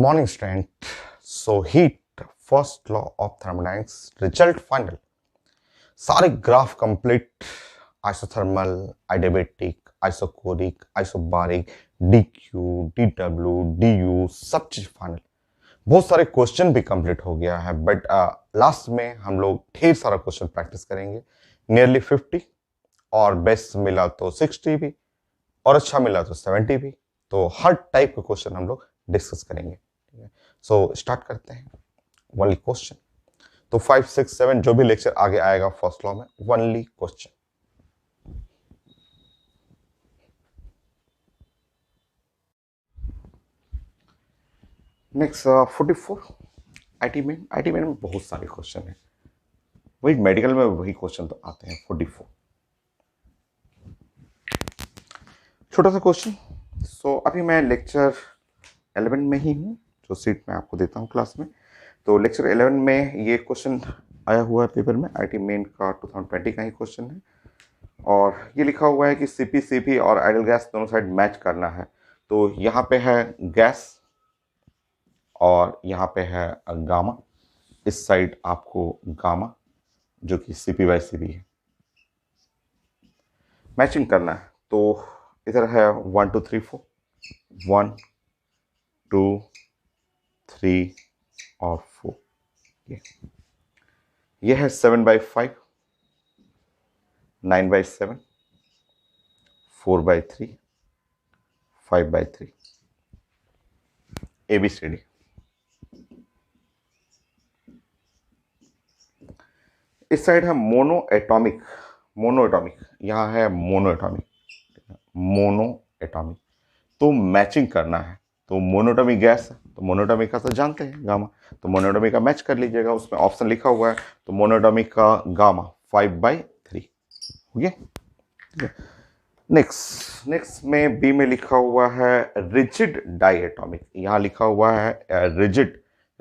morning, student. So heat, first law of thermodynamics, result final. सारे graph complete, isothermal, adiabatic, isochoric, isobaric, d q, d डब्ल्यू, d u, सब चीज final. बहुत सारे question भी complete हो गया है, बट लास्ट में हम लोग ढेर सारा क्वेश्चन प्रैक्टिस करेंगे, नियरली 50, और बेस्ट मिला तो 60 भी, और अच्छा मिला तो 70 भी। तो हर टाइप के क्वेश्चन हम लोग डिस्कस करेंगे। ठीक है, सो स्टार्ट करते हैं ओनली क्वेश्चन। तो 5, 6, 7 जो भी लेक्चर आगे आएगा फर्स्ट लॉ में, only question. Next 44 IT main में बहुत सारे क्वेश्चन है, वही मेडिकल में वही क्वेश्चन तो आते हैं। 44 छोटा सा क्वेश्चन। सो अभी मैं लेक्चर 11 में ही हूँ, जो सीट मैं आपको देता हूँ क्लास में। तो लेक्चर 11 में ये क्वेश्चन आया हुआ है पेपर में, आईटी मेन का 2020 का ही क्वेश्चन है, और ये लिखा हुआ है कि सीपी और आइडल गैस दोनों साइड मैच करना है। तो यहाँ पे है गैस और यहाँ पे है गामा, इस साइड आपको गामा जो कि CP/CB है, मैचिंग करना है। तो इधर है 1 2 3 4, 1 2 3 और 4। ये है 7/5, 9/7, 4/3, 5/3, ABCD। इस साइड है मोनो एटॉमिक, यहाँ है मोनो एटॉमिक। तो मैचिंग करना है। तो मोनोटॉमिक गैस है, तो मोनोटॉमिक का तो जानते हैं गामा, तो मोनोटॉमिक का मैच कर लीजिएगा, उसमें ऑप्शन लिखा हुआ है। तो मोनोटॉमिक का गामा 5/3 हो गया। नेक्स्ट में बी में लिखा हुआ है रिजिड डाइएटॉमिक, यहाँ लिखा हुआ है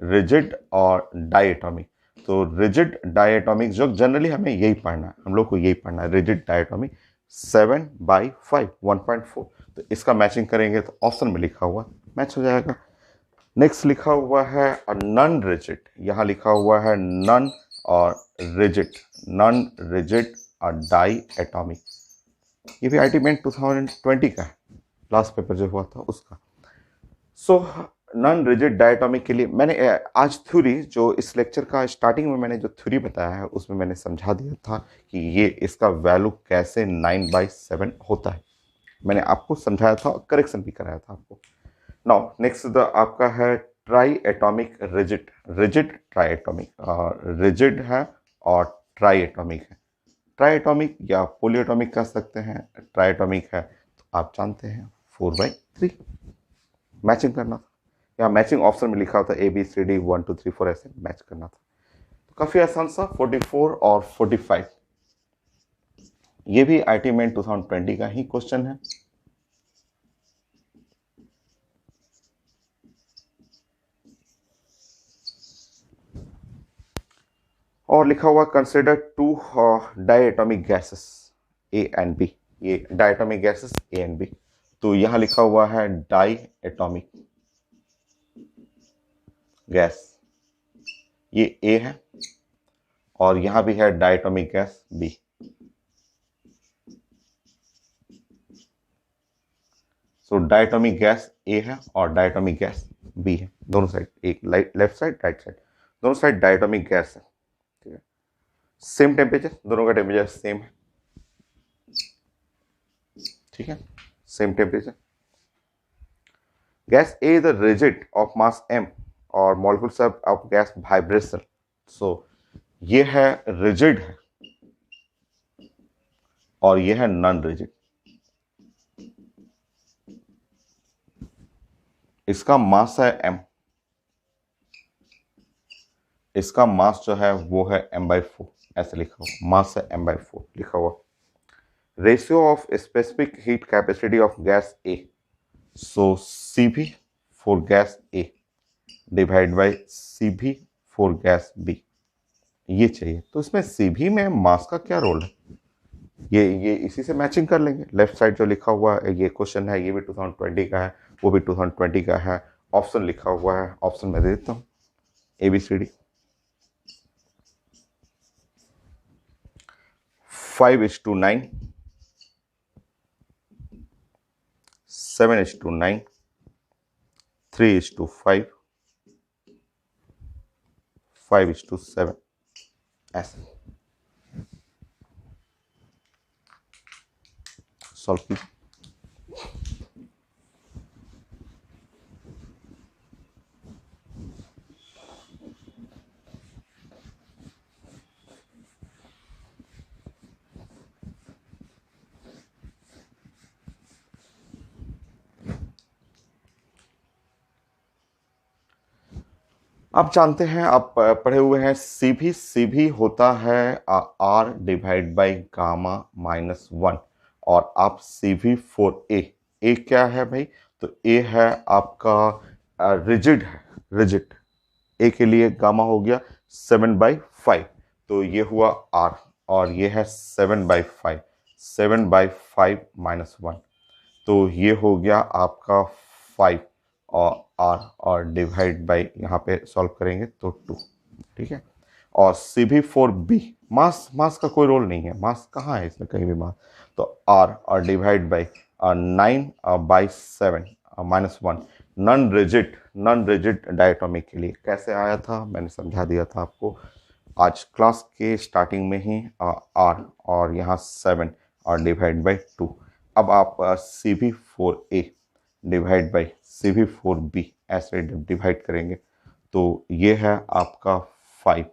रिजिड और डाइएटॉमिक। तो रिजिड डाइएटॉमिक जो जनरली हमें यही पढ़ना है, हम लोग को यही पढ़ना है, रिजिड डाइएटॉमिक 7/5, 1.4। तो इसका मैचिंग करेंगे तो ऑप्शन में लिखा हुआ मैच हो जाएगा। नेक्स्ट लिखा हुआ है नॉन रिजिड, यहाँ लिखा हुआ है नॉन और रिजिड और डाई एटॉमिक। ये भी आईटी मेन 2020 का है, लास्ट पेपर जो हुआ था उसका। सो नॉन रिजिड डायटॉमिक के लिए मैंने आज थ्योरी, जो इस लेक्चर का स्टार्टिंग में मैंने जो थ्योरी बताया है उसमें मैंने समझा दिया था कि ये इसका वैल्यू कैसे 9/7 होता है, मैंने आपको समझाया था और करेक्शन भी कराया था आपको। नाउ नेक्स्ट आपका है try atomic rigid try atomic, rigid है और ट्राई एटॉमिक है। ट्राई एटॉमिक या पोलियोटॉमिक कह सकते हैं, ट्राई एटॉमिक है तो आप जानते हैं 4/3। मैचिंग करना था, या मैचिंग ऑप्शन में लिखा होता ABCD 1 2 3 4, ऐसे मैच करना था। तो काफी आसान सा। 44 और 45 ये भी आईटी मेन 2020 का ही क्वेश्चन है। और लिखा हुआ consider 2 diatomic gases A and B, ये diatomic gases A and B। तो यहां लिखा हुआ है डाई एटॉमिक गैस, ये A है, और यहां भी है diatomic gas B। So diatomic gas A है और डायटॉमिक गैस B है, दोनों साइड, एक लेफ्ट साइड राइट साइड, दोनों साइड डायटॉमिक गैस है। ठीक है, सेम टेम्परेचर, दोनों का टेम्परेचर सेम है। ठीक है, same temperature. Gas A is rigid of mass m और molecules of gas vibration। सो ये है रिजिड है और ये है नॉन रिजिड। इसका मास है m, इसका मास जो है वो है m/4, ऐसे लिखा हुआ, मास है m/4 लिखा हुआ। Ratio of specific heat capacity of gas A, so CP for gas A divide by CP for gas B, ये चाहिए। तो इसमें CP में मास का क्या रोल है, ये इसी से मैचिंग कर लेंगे। लेफ्ट साइड जो लिखा हुआ है ये क्वेश्चन है, ये भी 2020 का है, वो भी 2020 का है, ऑप्शन लिखा हुआ है, ऑप्शन मैं दे देता हूँ, ABCD। 5:9, 7:9, 3:5, 5:7, ऐसे सॉल्व कीजिए। आप जानते हैं, आप पढ़े हुए हैं, सी भी होता है R डिवाइड बाई गामा -1, और आप CV4A क्या है भाई? तो A है आपका रिजिड है, रिजिड। ए के लिए गामा हो गया 7/5, तो ये हुआ R, और ये है 7/5, 7/5 -1, तो ये हो गया आपका 5, और R, और डिवाइड बाई यहाँ पे सॉल्व करेंगे तो 2, ठीक है। और CV4B, मास, मास का कोई रोल नहीं है, मास कहाँ है इसमें, कहीं भी मास, तो R और divide by 9/7 -1, non rigid diatomic के लिए कैसे आया था मैंने समझा दिया था आपको आज क्लास के स्टार्टिंग में ही। R और यहाँ 7 और डिवाइड बाई 2। अब आप CV4A डिवाइड बाई CV4B ऐसे डिवाइड करेंगे तो ये है आपका 5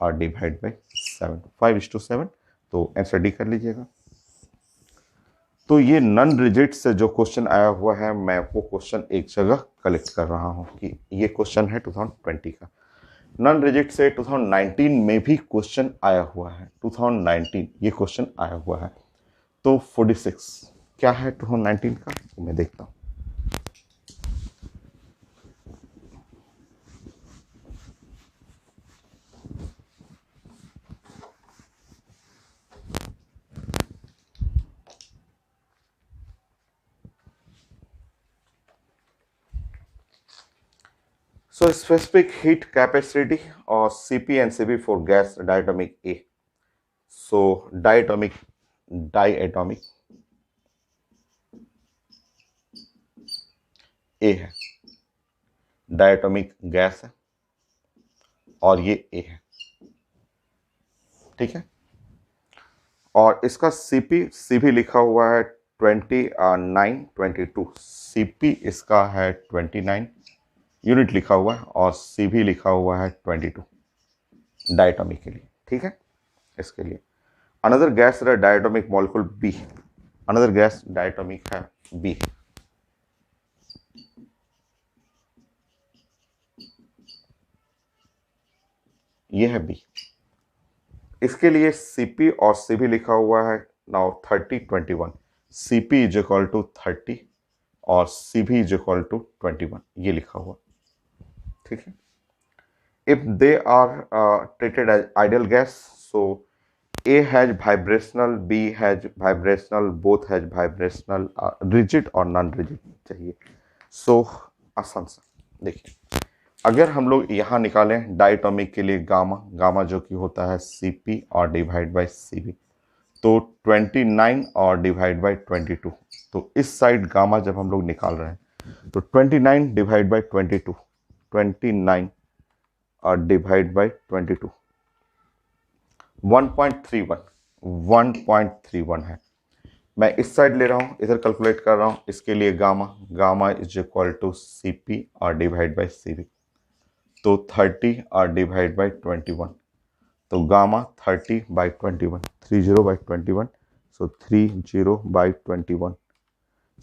और डिवाइड बाई 7, 5:7, तो आंसर डी कर लीजिएगा। तो ये नॉन रिजिड से जो क्वेश्चन आया हुआ है, मैं वो क्वेश्चन एक जगह कलेक्ट कर रहा हूँ कि ये क्वेश्चन है 2020 का। नॉन रिजिड से 2019 में भी क्वेश्चन आया हुआ है, 2019 ये क्वेश्चन आया हुआ है। तो 46 क्या है 2019 का, तो मैं देखता हूँ। So specific heat capacity or CP and CP for gas diatomic A. So diatomic A है, डायटोमिक गैस है, और ये A है, ठीक है। और इसका CP लिखा हुआ है 2922, CP इसका है 29 यूनिट लिखा हुआ है, और CV लिखा हुआ है 22 डायटोमिक के लिए, ठीक है। इसके लिए another gas diatomic molecule B, another gas diatomic है B, ये है B। इसके लिए CP और CV लिखा हुआ है now 3021, CP is equal to 30 और CV इज इक्वल टू 21, ये लिखा हुआ, ठीक है। If they are treated as ideal gas, so A has vibrational, B has vibrational, both has vibrational, rigid और नॉन रिजिड चाहिए। सो आसान सा देखिए, अगर हम लोग यहाँ निकालें डायटोमिक के लिए गामा जो कि होता है CP और डिवाइड बाई CV, तो 29 और डिवाइड बाई 22, तो इस साइड गामा जब हम लोग निकाल रहे हैं तो 29 डिवाइड बाई 22, 29 और डिवाइड बाई 22, 1.31 है। मैं इस साइड ले रहा हूँ, इधर कैलकुलेट कर रहा हूँ, इसके लिए gamma is equal to CP और डिवाइड बाई CV, तो 30 और डिवाइड बाई 21, तो गामा 30/21, 30/21, सो 30/21,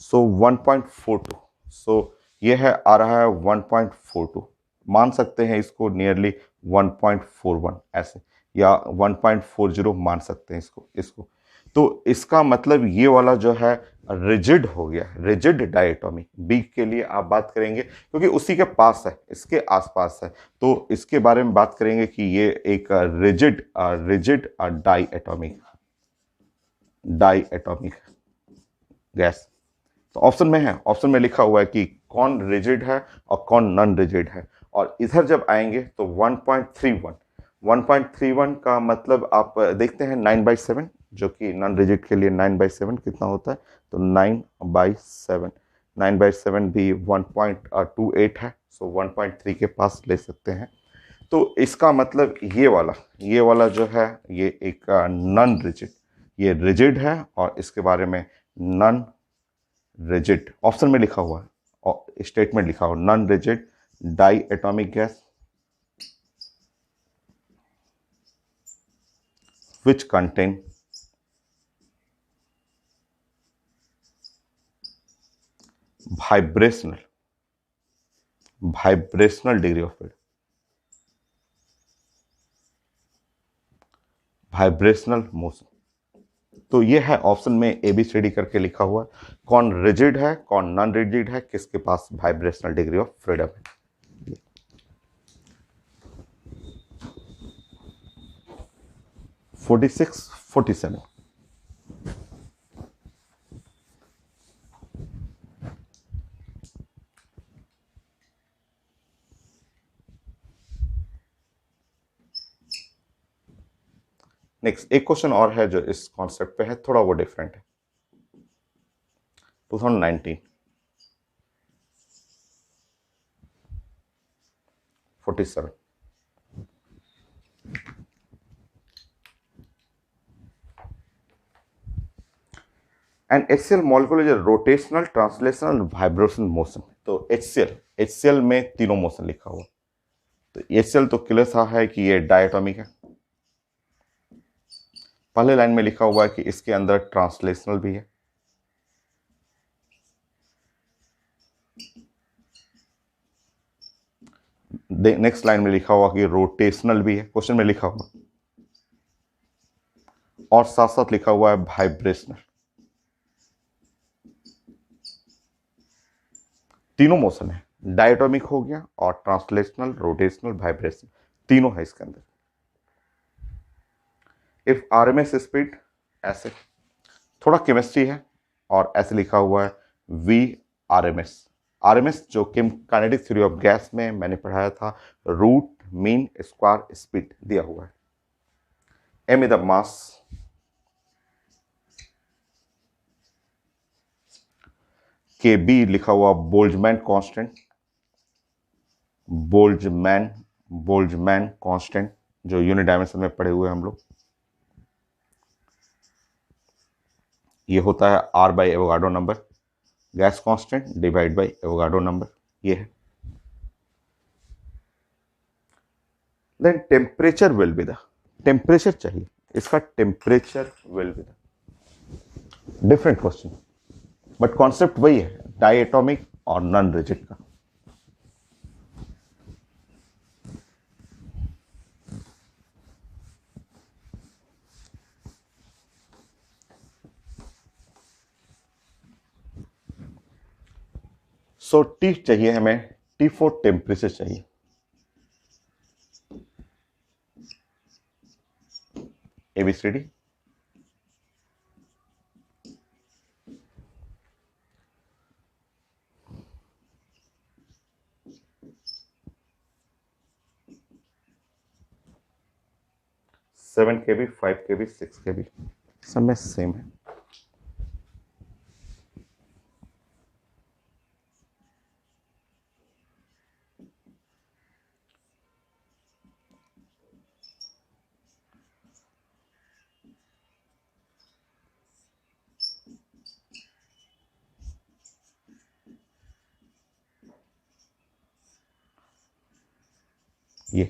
सो 1.42, सो ये है आ रहा है 1.42, मान सकते हैं इसको नियरली 1.41 ऐसे, या 1.40 मान सकते हैं इसको। तो इसका मतलब ये वाला जो है रिजिड हो गया, रिजिड डायटोमी। बी के लिए आप बात करेंगे क्योंकि उसी के पास है, इसके आसपास है, तो इसके बारे में बात करेंगे कि ये एक रिजिड डाई एटॉमिक गैस, तो ऑप्शन में है, ऑप्शन में लिखा हुआ है कि कौन रिजिड है और कौन नॉन रिजिड है। और इधर जब आएंगे तो 1.31 का मतलब आप देखते हैं 9/7, जो कि नॉन रिजिड के लिए 9/7 कितना होता है, तो 9/7, 9/7 भी 1.28 है, सो 1.3 के पास ले सकते हैं। तो इसका मतलब ये वाला जो है ये एक नॉन रिजिड, ये रिजिड है और इसके बारे में नॉन रिजिड ऑप्शन में लिखा हुआ है और स्टेटमेंट लिखा हुआ non rigid diatomic gas which contain vibrational degree of freedom, vibrational motion. तो ये है ऑप्शन में ABCD करके लिखा हुआ है, कौन रिजिड है कौन नॉन रिजिड है, किसके पास वाइब्रेशनल डिग्री ऑफ फ्रीडम है। 46, 47। नेक्स्ट एक क्वेश्चन और है जो इस कॉन्सेप्ट पे है, थोड़ा वो डिफरेंट है। 2019, 47। And HCl molecule is rotational translational vibration motion. तो HCl में तीनों मोशन लिखा हुआ। तो HCl तो क्लियर सा है कि ये डायटोमिक है। पहले लाइन में लिखा हुआ है कि इसके अंदर ट्रांसलेशनल भी है। नेक्स्ट लाइन में लिखा हुआ कि रोटेशनल भी है, क्वेश्चन में लिखा हुआ, और साथ साथ लिखा हुआ है वाइब्रेशनल। तीनों मोशन है, डायटोमिक हो गया और ट्रांसलेशनल, रोटेशनल, वाइब्रेशनल, तीनों है इसके अंदर। इफ RMS स्पीड, ऐसे थोड़ा केमिस्ट्री है और ऐसे लिखा हुआ है RMS जो काइनेटिक थ्योरी ऑफ गैस में मैंने पढ़ाया था, रूट मीन स्क्वायर स्पीड दिया हुआ है। M is the mass, KB लिखा हुआ बोल्ट्जमैन कांस्टेंट, बोल्ट्जमैन कांस्टेंट जो यूनिट डायमेंशन में पढ़े हुए हैं हम लोग। ये होता है Avogadro number, gas constant divide by Avogadro number, ये है। Then temperature will be the, temperature चाहिए, इसका temperature will be the, different question but concept वही है, डायटोमिक और नॉन रिजिड का। सो T चाहिए हमें, T फॉर टेम्परेचर चाहिए। ABCD, seven KB, 5 KB, 6 KB, सब में सेम है। ये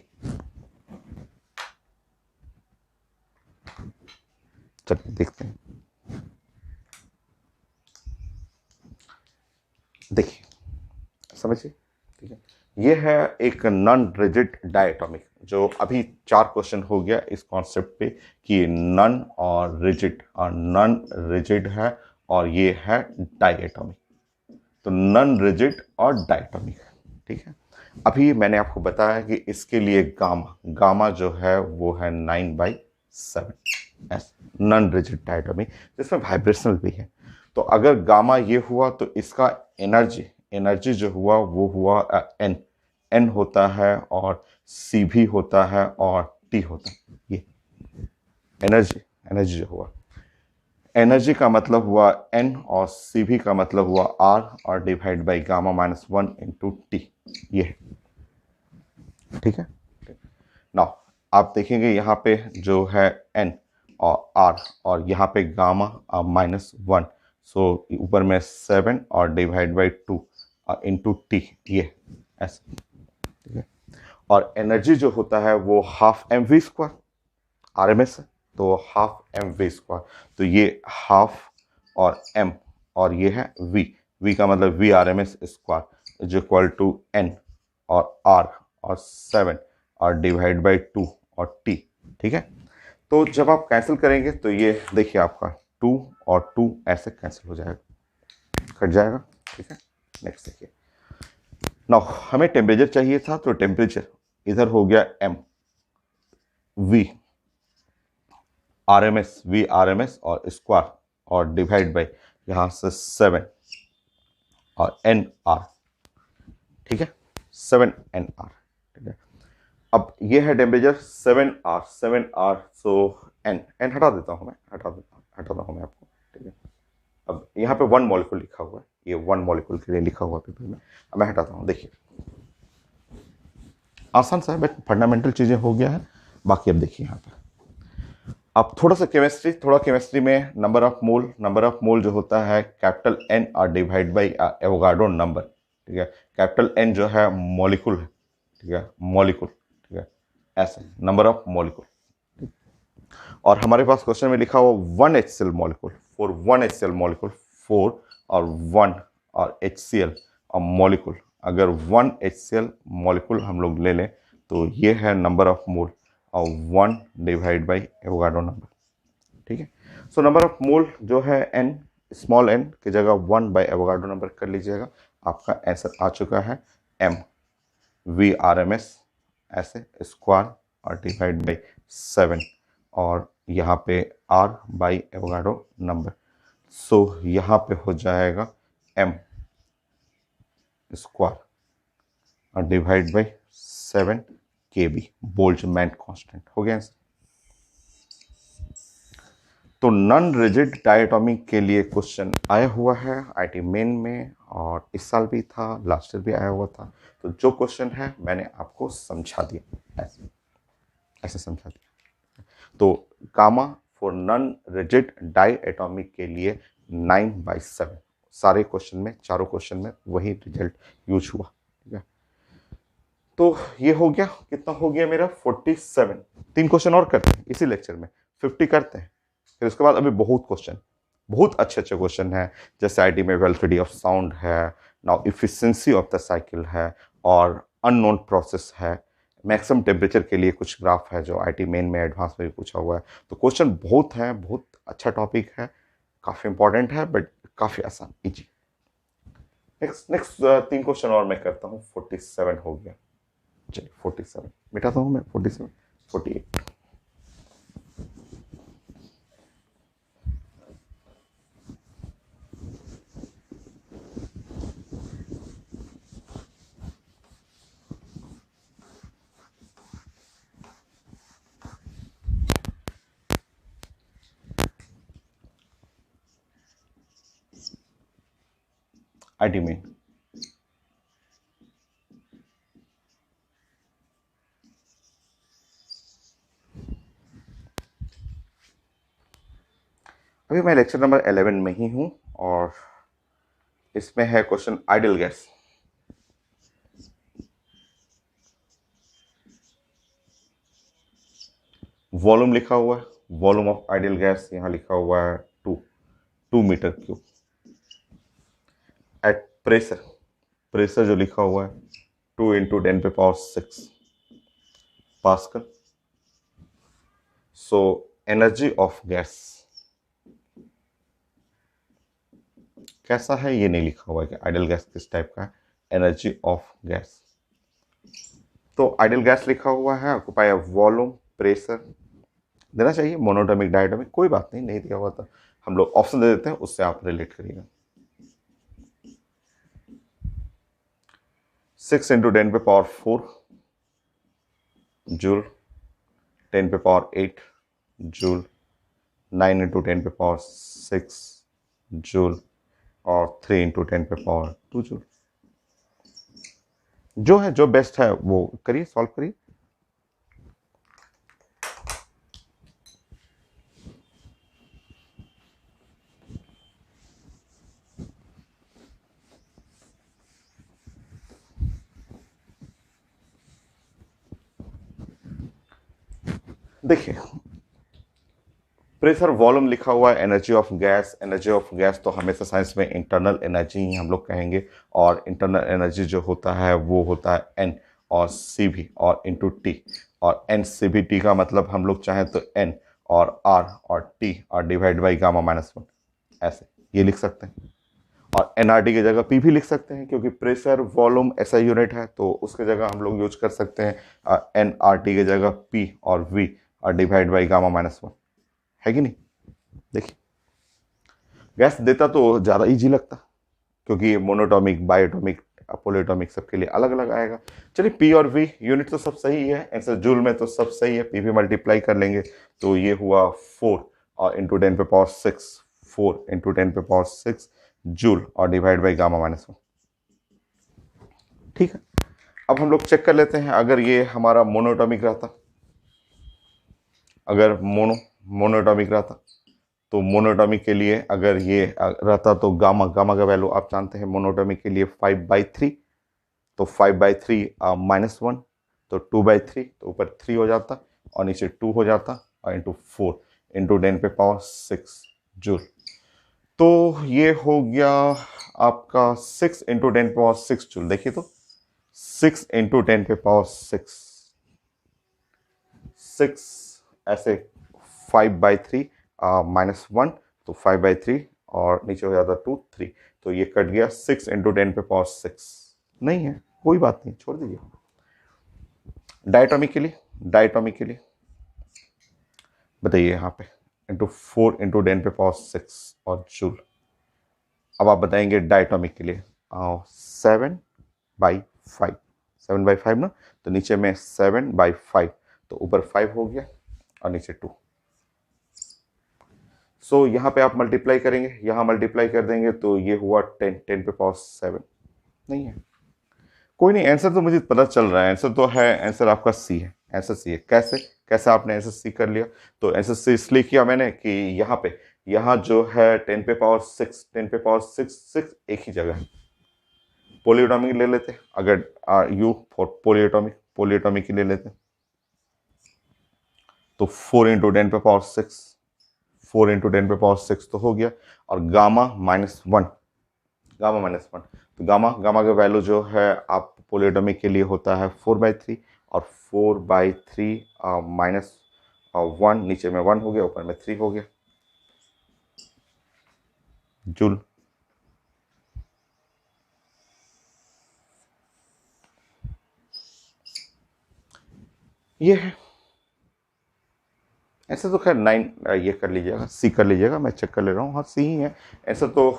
चलिए देखते हैं। देखिए समझिए, ठीक है, ये है एक नॉन रिजिड डायटोमिक, जो अभी 4 क्वेश्चन हो गया इस कॉन्सेप्ट पे कि नॉन और नॉन रिजिड है और ये है डायटोमिक। तो नॉन रिजिड और डायटोमिक, ठीक है। अभी मैंने आपको बताया कि इसके लिए गामा जो है वो है 9/7 नॉन रिजिड डायटोमिक, जिसमें वाइब्रेशनल भी है। तो अगर गामा ये हुआ तो इसका एनर्जी एनर्जी जो हुआ वो हुआ एन एन होता है और सी भी होता है और टी होता है। ये एनर्जी एनर्जी जो हुआ, एनर्जी का मतलब हुआ एन और सी भी का मतलब हुआ आर और divide by gamma minus 1 × T. ये है, ठीक है। नाउ आप देखेंगे यहाँ पे जो है एन और आर और यहाँ पे गामा -1, सो ऊपर में 7 और डिवाइड बाई 2 इंटू टी, ये ऐसे, ठीक है। और एनर्जी जो होता है वो half m v square, R M S है तो हाफ एम वी स्क्वायर, तो ये हाफ और एम और ये है वी, वी का मतलब v R M S square is equal to n और आर और 7 और डिवाइड बाई 2 और टी, ठीक है। तो जब आप कैंसिल करेंगे तो ये देखिए आपका 2 और 2 ऐसे कैंसिल हो जाएगा, कट जाएगा, ठीक है। नेक्स्ट देखिए, नाउ हमें टेम्परेचर चाहिए था, तो टेम्परेचर इधर हो गया m v R M S, v R M S और स्क्वायर और डिवाइड बाई यहाँ से 7 और एन आर, ठीक है, 7 एन आर, ठीक है। अब ये है temperature 7 R, so n n हटा देता हूँ मैं, हटाता हूँ मैं आपको, ठीक है। अब यहाँ पे 1 मॉलिक्यूल लिखा हुआ है, ये 1 मॉलिक्यूल के लिए लिखा हुआ पेपर में, अब मैं हटाता हूँ। देखिए आसान सा है बट फंडामेंटल चीज़ें हो गया है। बाकी अब देखिए यहाँ पे अब थोड़ा केमिस्ट्री में नंबर ऑफ मोल जो होता है कैपिटल एन और डिवाइड बाई एवोगाड्रो नंबर, ठीक है। कैपिटल एन जो है मॉलिक्यूल है, ठीक है, मॉलिक्यूल, ठीक है, ऐसे नंबर ऑफ मॉलिक्यूल। और हमारे पास क्वेश्चन में लिखा हुआ 1 HCl molecule, for 1 HCl molecule, 4 और 1 और HCl और मॉलिक्यूल, अगर 1 HCl मॉलिक्यूल हम लोग ले लें तो ये है नंबर ऑफ मोल और 1 डिवाइड बाई एवोगाड्रो नंबर, ठीक है। सो नंबर ऑफ मोल जो है n, स्मॉल n की जगह 1 बाई एवोगाड्रो नंबर कर लीजिएगा, आपका आंसर आ चुका है m v R M S ऐसे स्क्वायर और डिवाइड बाई 7 और यहाँ पे r by Avogadro number, so यहाँ पे हो जाएगा m स्क्वायर और divide by 7 KB, Boltzmann constant हो गया आंसर। तो नॉन रिजिड डायटोमिक के लिए क्वेश्चन आया हुआ है आईटी मेन में, और इस साल भी था, लास्ट ईयर भी आया हुआ था। तो जो क्वेश्चन है मैंने आपको समझा दिया, ऐसे ऐसे समझा दिया। तो gamma for non rigid diatomic के लिए 9/7, सारे क्वेश्चन में, चारों क्वेश्चन में वही रिजल्ट यूज हुआ, ठीक है। तो ये हो गया, कितना हो गया मेरा 47। 3 क्वेश्चन और करते हैं इसी लेक्चर में, 50 करते हैं, फिर उसके बाद अभी बहुत क्वेश्चन, बहुत अच्छे अच्छे क्वेश्चन हैं, जैसे आईटी में वेलोसिटी ऑफ साउंड है, now efficiency of the cycle है, और अननोन प्रोसेस है, मैक्सिमम टेम्परेचर के लिए कुछ ग्राफ है जो आईटी मेन में एडवांस में भी पूछा हुआ है। तो क्वेश्चन बहुत है, बहुत अच्छा टॉपिक है, काफ़ी इंपॉर्टेंट है बट काफ़ी आसान, इजी। नेक्स्ट 3 क्वेश्चन और मैं करता हूँ, 47 हो गया, चलिए 47 मिटाता हूँ मैं, 47 48। आईटी मेन अभी मैं लेक्चर नंबर 11 में ही हूँ, और इसमें है क्वेश्चन आइडियल गैस। वॉल्यूम लिखा हुआ है, वॉल्यूम ऑफ आइडियल गैस यहाँ लिखा हुआ है 2 metre cube. At pressure, pressure जो लिखा हुआ है 2 × 10⁶ pascal. So energy of gas कैसा है ये नहीं लिखा हुआ है कि आइडियल गैस किस टाइप का है, एनर्जी ऑफ गैस। तो आइडियल गैस लिखा हुआ है, ऑक्यूपाई वॉल्यूम, प्रेशर, देना चाहिए, मोनोटॉमिक डायटॉमिक कोई बात नहीं, नहीं दिया हुआ था, हम लोग ऑप्शन दे देते हैं, उससे आप रिलेट करिएगा। 6 इंटू 10 पे पावर 4 जूल, 10 पे पावर 8 जूल, 9 इंटू 10 पे पावर 6 जूल, और 3 इंटू 10 पे पावर 2 जूल। जो है, जो बेस्ट है वो करिए, सॉल्व करिए। देखिए, प्रेशर वॉल्यूम लिखा हुआ है, energy of gas, energy of gas तो हमेशा साइंस में इंटरनल एनर्जी ही हम लोग कहेंगे, और इंटरनल एनर्जी जो होता है वो होता है एन और सी भी और इंटू टी, और एन सी भी टी का मतलब हम लोग चाहें तो एन और आर और टी और डिवाइड बाई गामा माइनस 1, ऐसे ये लिख सकते हैं। और एनआरटी की जगह पी भी लिख सकते हैं, क्योंकि प्रेशर वॉल्यूम ऐसा यूनिट है, तो उसके जगह हम लोग यूज कर सकते हैं एन आर टी की जगह पी और वी और डिवाइड बाई गामा माइनस 1, है कि नहीं। देखिए, गैस देता तो ज़्यादा इजी लगता, क्योंकि मोनोटॉमिक, बायोटॉमिक, पोलियोटॉमिक सबके लिए अलग अलग आएगा। चलिए, पी और वी यूनिट तो सब सही है, आंसर जूल में तो सब सही है, पी भी मल्टीप्लाई कर लेंगे तो ये हुआ 4 और इंटू 10 पे पावर 6, 4 इंटू 10 पे पावर 6 जूल और डिवाइड बाई गामा माइनस 1। ठीक है, अब हम लोग चेक कर लेते हैं, अगर ये हमारा मोनोटॉमिक रहता, अगर मोनोटॉमिक रहता, तो मोनोटॉमिक के लिए अगर ये रहता तो गामा का वैल्यू आप जानते हैं, मोनोटॉमिक के लिए 5/3, तो 5/3 -1, तो 2/3, तो ऊपर 3 हो जाता और नीचे 2 हो जाता, और इंटू 4 इंटू 10 पे पावर 6 जूल। तो ये हो गया आपका 6 इंटू 10 पे पावर 6 जूल। देखिए तो 6 इंटू 10 पे पावर 6 ऐसे 5/3 -1, तो 5/3 और नीचे हो जाता 2 3, तो ये कट गया 6 इंटू 10 पे पावर 6। नहीं है, कोई बात नहीं, छोड़ दीजिए। डायटोमिक के लिए बताइए, यहाँ पे इंटू 4 इंटू 10 पे पावर 6 और जूल। अब आप बताएंगे डायटोमिक के लिए 7/5, 7/5 ना, तो नीचे में 7/5, तो ऊपर 5 हो गया और नीचे 2। सो यहाँ पे आप मल्टीप्लाई करेंगे, यहाँ मल्टीप्लाई कर देंगे तो ये हुआ 10 पे पावर 7। नहीं है, कोई नहीं, आंसर तो मुझे पता चल रहा है, आंसर तो है, आंसर आपका सी है, आंसर सी है। कैसे कैसे आपने आंसर सी कर लिया? तो आंसर सी इसलिए किया मैंने कि यहाँ जो है 10 पे पावर 6, 10 पे पावर 6 एक ही जगह है। पोलियोटॉमिक ले लेते, अगर यू फॉर पोलियोटॉमिक ले लेते, तो 4 इंटू 10 पे पावर 6, 4 इंटू 10 पे पावर 6 तो हो गया, और गामा-1, तो गामा का वैल्यू जो है आप पोलियोटॉमिक के लिए होता है 4/3, और 4/3 -1, नीचे में 1 हो गया, ऊपर में 3 हो गया जूल। ये है, ऐसे तो खैर 9 ये कर लीजिएगा, सी कर लीजिएगा, मैं चेक कर ले रहा हूँ, हाँ सी ही है। ऐसा तो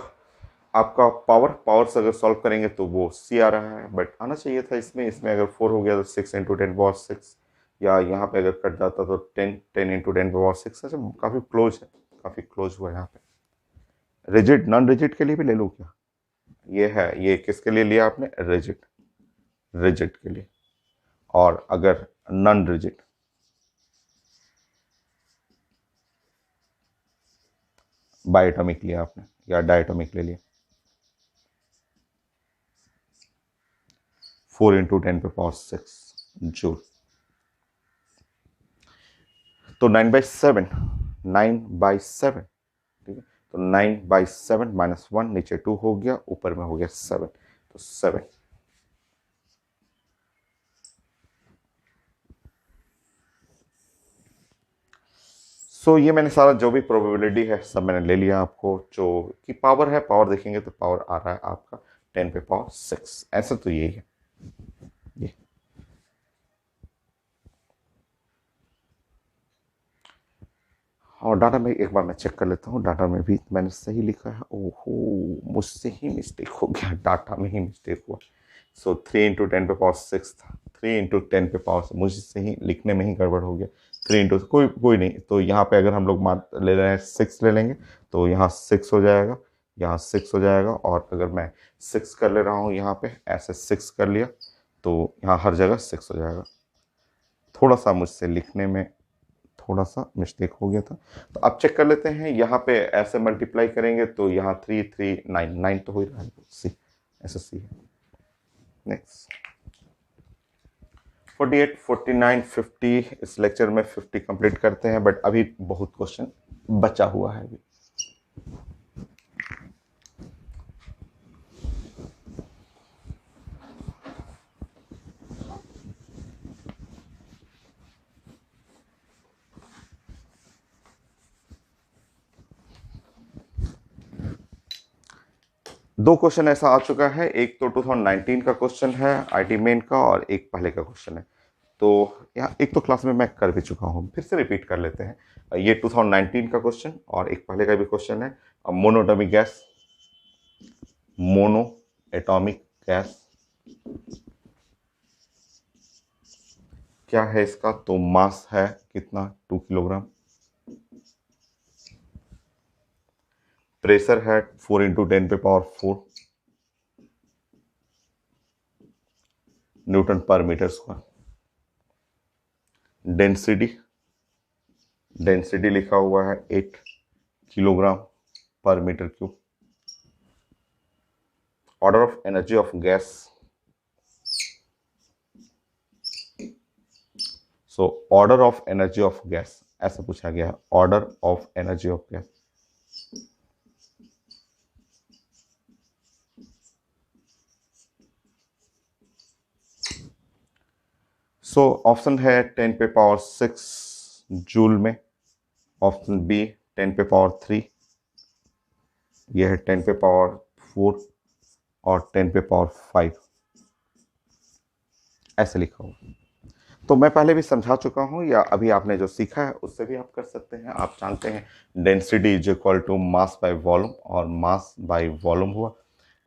आपका पावर से अगर सॉल्व करेंगे तो वो सी आ रहा है, बट आना चाहिए था इसमें अगर 4 हो गया तो 6 इंटू 10 पावर 6, या यहाँ पे अगर कट जाता तो 10 इंटू 10 पावर 6। अच्छा, काफ़ी क्लोज है, काफ़ी क्लोज हुआ है यहाँ पे। रिजिड, नॉन रिजिड के लिए भी ले लूँ क्या? ये है, ये किसके लिए लिया आपने? रिजिड के लिए। और अगर नॉन रिजिड, बायोटॉमिक लिया आपने या डायटोमिक ले लिया, 4 इंटू 10 पे पावर 6 जूल, तो 9/7, 9/7, ठीक है, तो 9/7 -1, नीचे 2 हो गया, ऊपर में हो गया 7, तो 7। सो ये मैंने सारा जो भी प्रोबेबिलिटी है सब मैंने ले लिया, आपको जो कि पावर है, पावर देखेंगे तो पावर आ रहा है आपका 10 पे पावर 6, ऐसा तो यही है ये। और डाटा में एक बार मैं चेक कर लेता हूँ, डाटा में भी मैंने सही लिखा है। ओहो, मुझसे ही मिस्टेक हो गया, डाटा में ही मिस्टेक हुआ। सो 3 × 10⁶ था, 3 × 10⁶, मुझसे ही लिखने में ही गड़बड़ हो गया। 3 कोई नहीं, तो यहाँ पे अगर हम लोग मान ले रहे हैं 6 ले लेंगे, तो यहाँ 6 हो जाएगा, यहाँ 6 हो जाएगा। और अगर मैं 6 कर ले रहा हूँ यहाँ पे, ऐसे 6 कर लिया, तो यहाँ हर जगह 6 हो जाएगा। थोड़ा सा मुझसे लिखने में थोड़ा सा मिस्टेक हो गया था। तो अब चेक कर लेते हैं, यहाँ पे ऐसे मल्टीप्लाई करेंगे तो यहाँ 3 3 9 9 तो हो ही रहा है, सी, ऐसा सी है। नेक्स्ट 48 49 50, इस लेक्चर में 50 कंप्लीट करते हैं, बट अभी बहुत क्वेश्चन बचा हुआ है अभी। दो क्वेश्चन ऐसा आ चुका है, एक तो 2019 का क्वेश्चन है आईटी मेन का, और एक पहले का क्वेश्चन है। तो यहाँ एक तो क्लास में मैं कर भी चुका हूँ, फिर से रिपीट कर लेते हैं। ये 2019 का क्वेश्चन और एक पहले का भी क्वेश्चन है। Monoatomic gas, mono atomic gas क्या है इसका? तो मास है कितना? 2 किलोग्राम। प्रेशर है 4 × 10⁴ न्यूटन पर मीटर स्क्वायर। डेंसिटी लिखा हुआ है 8 kilogram per metre cube. Order of energy of gas, so order of energy of gas ऐसा पूछा गया है, order of energy of gas. So option है 10⁶ जूल में, ऑप्शन बी 10⁻³ यह है 10⁻⁴ और 10⁻⁵ ऐसे लिखा हुआ। तो मैं पहले भी समझा चुका हूँ, या अभी आपने जो सीखा है उससे भी आप कर सकते हैं। आप जानते हैं density is equal to mass by volume, और मास बाय वॉल्यूम हुआ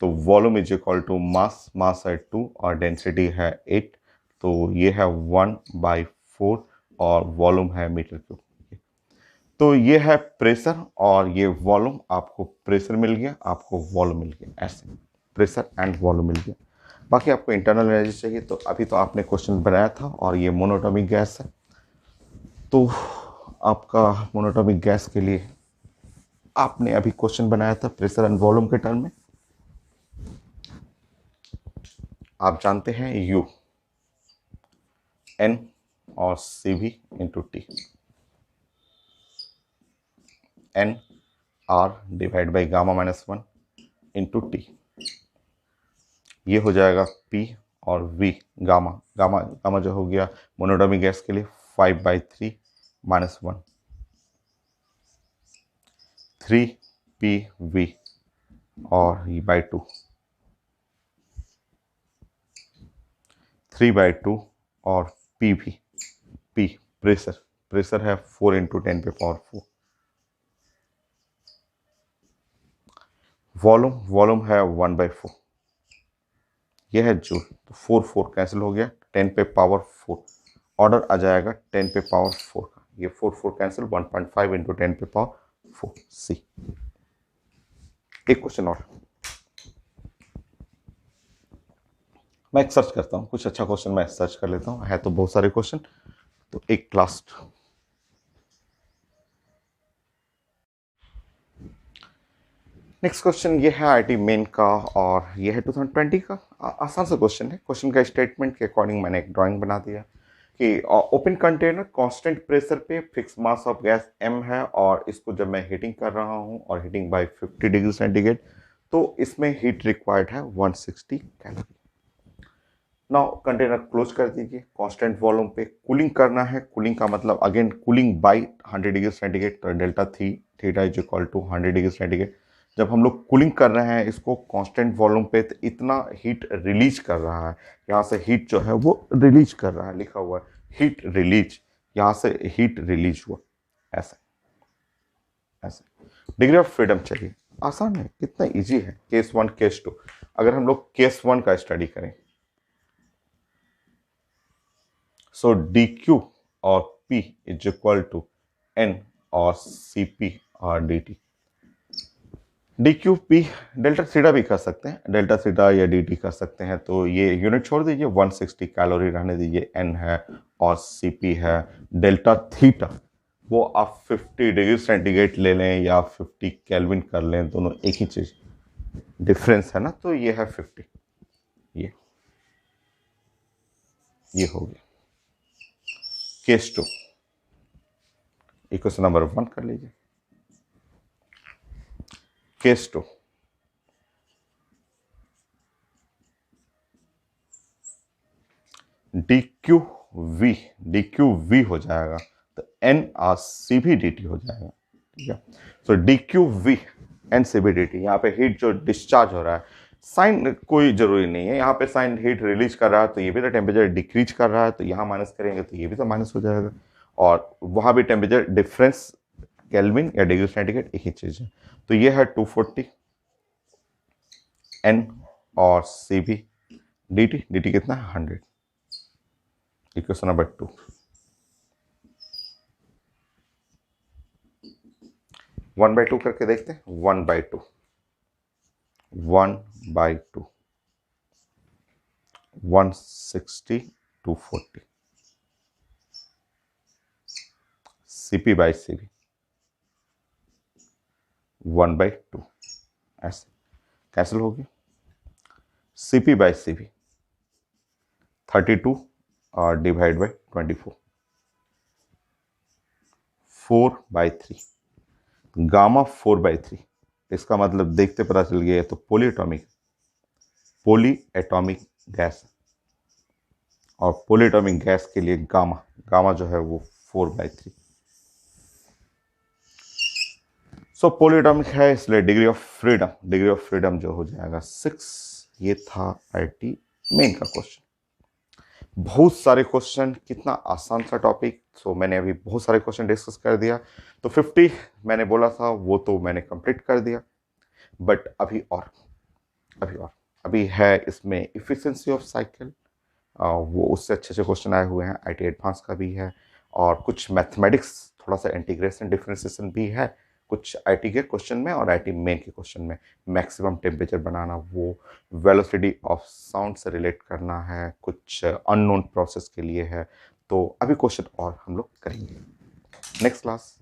तो volume is equal to mass, mass है 2 और डेंसिटी है 8, तो ये है 1/4 और वॉल्यूम है मीटर क्यूब। तो ये है प्रेशर और ये वॉल्यूम, आपको प्रेशर मिल गया, आपको वॉल्यूम मिल गया, ऐसे प्रेशर एंड वॉल्यूम मिल गया। बाकी आपको इंटरनल एनर्जी चाहिए, तो अभी तो आपने क्वेश्चन बनाया था और ये मोनोटॉमिक गैस है, तो आपका मोनोटॉमिक गैस के लिए आपने अभी क्वेश्चन बनाया था प्रेशर एंड वॉल्यूम के टर्म में। आप जानते हैं यू एन और C v into T, n R divide by gamma into T, ये हो जाएगा P और V, गामा गामा गामा जो हो गया मोनोटॉमिक गैस के लिए 5/3 - 1, 3PV और ये बाई 2, 3/2 और PV, P प्रेशर, प्रेशर है 4 × 10⁴। वॉल्यूम, वॉल्यूम है 1/4, यह है जूल, तो 4 4 कैंसिल हो गया, 10⁻⁴ ऑर्डर आ जाएगा 10⁻⁴ का, ये 4 4 कैंसिल, 1.5 × 10⁻⁴ सी। एक क्वेश्चन और, मैं एक सर्च करता हूँ, कुछ अच्छा क्वेश्चन मैं सर्च कर लेता हूँ, है तो बहुत सारे क्वेश्चन, तो एक लास्ट। नेक्स्ट क्वेश्चन ये है आईटी मेन का और ये है 2020 का। आसान सा क्वेश्चन है। क्वेश्चन का स्टेटमेंट के अकॉर्डिंग मैंने एक ड्राइंग बना दिया कि ओपन कंटेनर कांस्टेंट प्रेशर पे fix mass of gas m है, और इसको जब मैं हीटिंग कर रहा हूँ और हीटिंग बाय 50 डिग्री सेंटीग्रेड, तो इसमें हीट रिक्वायर्ड है 160 कैलोरी। नाउ कंटेनर क्लोज कर दीजिए, कांस्टेंट वॉल्यूम पे कूलिंग करना है। कूलिंग का मतलब again cooling by 100 degree centigrade, तो delta theta is equal to 100 degree centigrade. जब हम लोग कूलिंग कर रहे हैं इसको कांस्टेंट वॉल्यूम पे, तो इतना हीट रिलीज कर रहा है, यहाँ से हीट जो है वो रिलीज कर रहा है, लिखा हुआ है हीट रिलीज, यहाँ से हीट रिलीज हुआ ऐसा। ऐसे। डिग्री ऑफ फ्रीडम चाहिए, आसान है, कितना इजी है। केस 1 केस 2, अगर हम लोग केस 1 का स्टडी करें, सो डी क्यू और p is equal to n और सी पी और d T. D q p delta theta भी कर सकते हैं, डेल्टा सीडा या डी टी कर सकते हैं। तो ये यूनिट छोड़ दीजिए, 160 कैलोरी रहने दीजिए, एन है और सी पी है। डेल्टा थीटा वो आप 50 डिग्री सेंटीग्रेड ले लें या 50 केल्विन कर लें, दोनों एक ही चीज, डिफरेंस है ना। तो ये है 50, ये हो गया। केस 2 इक्वेशन नंबर 1 कर लीजिए। केस 2, डी क्यू वी हो जाएगा, तो एन आर सी भी डी टी हो जाएगा, ठीक है। So d q v n C v d T, यहाँ पे हीट जो डिस्चार्ज हो रहा है, साइन कोई जरूरी नहीं है, यहाँ पे साइन हीट रिलीज कर रहा है तो ये भी तो टेम्परेचर डिक्रीज कर रहा है, तो यहाँ माइनस करेंगे तो ये भी तो माइनस हो जाएगा, और वहाँ भी टेम्परेचर डिफरेंस केल्विन या डिग्री सेंटीग्रेड एक ही चीज है। तो ये है 240 एन और सी बी डी टी कितना है 100। इक्वेशन नंबर 2, 1/2 करके देखते हैं। 1/2 160 240 सीपी बाई सीबी 1/2 ऐसे कैंसिल हो गया। सीपी बाई सीबी 32 और डिवाइड बाई 24 4/3 गामा 4/3, इसका मतलब देखते पता चल गया तो पॉली एटॉमिक गैस, और पॉली एटॉमिक गैस के लिए गामा जो है वो 4/3। सो पॉली एटॉमिक है, इसलिए डिग्री ऑफ फ्रीडम जो हो जाएगा 6। ये था आईटी मेन का क्वेश्चन। बहुत सारे क्वेश्चन, कितना आसान सा टॉपिक। सो मैंने अभी बहुत सारे क्वेश्चन डिस्कस कर दिया। तो 50 मैंने बोला था वो तो मैंने कंप्लीट कर दिया, बट अभी है इसमें इफिशिएंसी ऑफ साइकिल, वो उससे अच्छे अच्छे क्वेश्चन आए हुए हैं। आईटी एडवांस का भी है, और कुछ मैथमेटिक्स, थोड़ा सा इंटीग्रेशन डिफरेंशिएशन भी है कुछ आईटी के क्वेश्चन में, और आईटी मेन के क्वेश्चन में मैक्सिमम टेम्परेचर बनाना, वो वेलोसिटी ऑफ साउंड से रिलेट करना है, कुछ अननोन प्रोसेस के लिए है। तो अभी क्वेश्चन और हम लोग करेंगे नेक्स्ट क्लास।